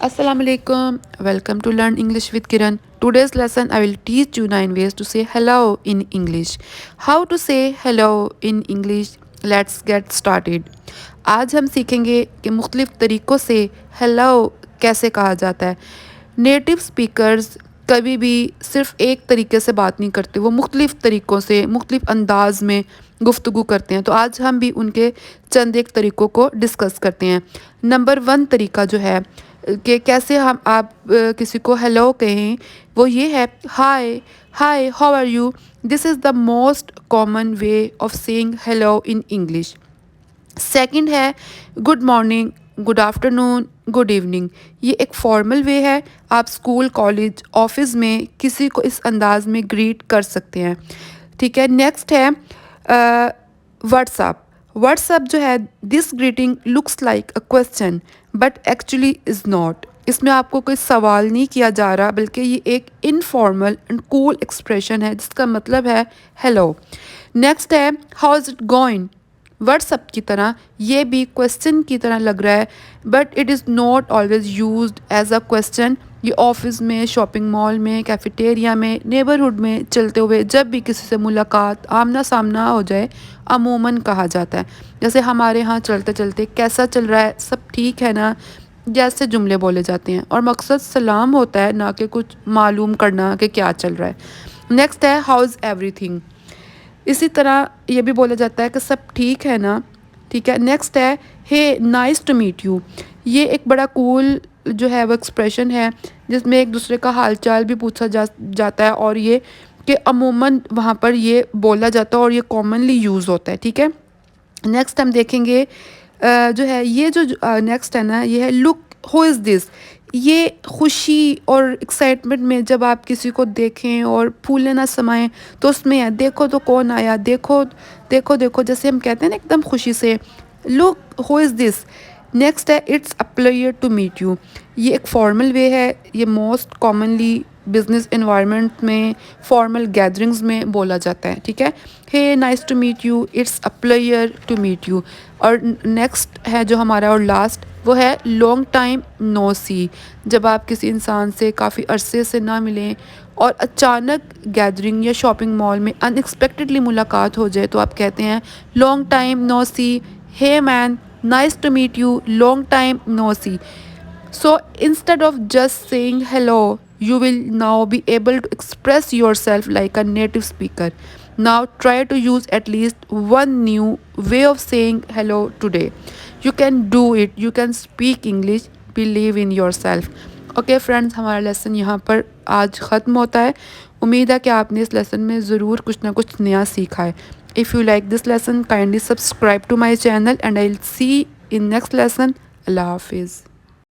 Assalamu alaikum. Welcome to Learn English with Kiran. Today's lesson I will teach you 9 ways to say hello in English. How to say hello in English. Let's get started. आज हम सीखेंगे कि मुख्तलिफ़ तरीक़ों से hello कैसे कहा जाता है। नेटिव स्पीकर्स कभी भी सिर्फ़ एक तरीके से बात नहीं करते, वो मुख्तलिफ़ तरीक़ों से मुख्तलिफ़ अंदाज़ में गुफ्तगू करते हैं। तो आज हम भी उनके चंद एक तरीक़ों को डिस्कस करते हैं। नंबर 1 तरीका जो है कि कैसे हम आप किसी को हेलो कहें, वो ये है hi hi how are you. This is the most common way of saying hello in English. Second है good morning, good afternoon, good evening. ये एक फॉर्मल वे है, आप स्कूल कॉलेज ऑफिस में किसी को इस अंदाज में ग्रीट कर सकते हैं। ठीक है, नेक्स्ट है व्हाट्सअप। व्हाट्सअप जो है, this greeting looks like a question but actually is not. इसमें आपको कोई सवाल नहीं किया जा रहा, बल्कि ये एक इनफॉर्मल एंड कूल एक्सप्रेशन है जिसका मतलब है हेलो। नेक्स्ट है how is it going. WhatsApp की तरह ये भी क्वेश्चन की तरह लग रहा है, but it is not always used as a question. ये ऑफिस में, शॉपिंग मॉल में, कैफेटेरिया में, नेबरहुड में चलते हुए जब भी किसी से मुलाकात आमना सामना हो जाए, अमूमन कहा जाता है। जैसे हमारे यहाँ चलते चलते कैसा चल रहा है, सब ठीक है ना, जैसे जुमले बोले जाते हैं और मकसद सलाम होता है, ना कि कुछ मालूम करना कि क्या चल रहा है। नेक्स्ट है हाउ इज़ एवरीथिंग। इसी तरह ये भी बोला जाता है कि सब ठीक है ना। ठीक है, नेक्स्ट है hey nice to meet you. ये एक बड़ा कूल जो है वो एक्सप्रेशन है जिसमें एक दूसरे का हालचाल भी पूछा जाता है, और ये कि अमूमन वहाँ पर ये बोला जाता है और ये कॉमनली यूज़ होता है। ठीक है, नेक्स्ट हम देखेंगे जो है ये जो नेक्स्ट है ना, ये है लुक हु इज़ दिस। ये खुशी और एक्साइटमेंट में जब आप किसी को देखें और फूले ना समाएं, तो उसमें है देखो तो कौन आया, देखो देखो देखो, जैसे हम कहते हैं ना एकदम खुशी से, look who is this. Next है it's a pleasure to meet you. ये एक फॉर्मल वे है, ये मोस्ट कॉमनली बिजनेस एनवायरनमेंट में, फॉर्मल गैदरिंग्स में बोला जाता है। ठीक है, hey nice to meet you, it's a pleasure to meet you. और नेक्स्ट है जो हमारा और लास्ट, वो है लॉन्ग टाइम नो सी। जब आप किसी इंसान से काफ़ी अरसे से ना मिलें और अचानक गैदरिंग या शॉपिंग मॉल में अनएक्सपेक्टेडली मुलाकात हो जाए, तो आप कहते हैं long time no see, hey man nice to meet you, long time no see. So instead of just saying hello, you will now be able to express yourself like a native speaker. Now try to use at least one new way of saying hello today. You can do it, you can speak English, believe in yourself. Okay friends, हमारा lesson यहाँ पर आज ख़त्म होता है। उम्मीद है कि आपने इस लेसन में ज़रूर कुछ ना कुछ नया सीखा है। If you like this lesson, kindly subscribe to my channel and I'll see in next lesson. Allah Hafiz.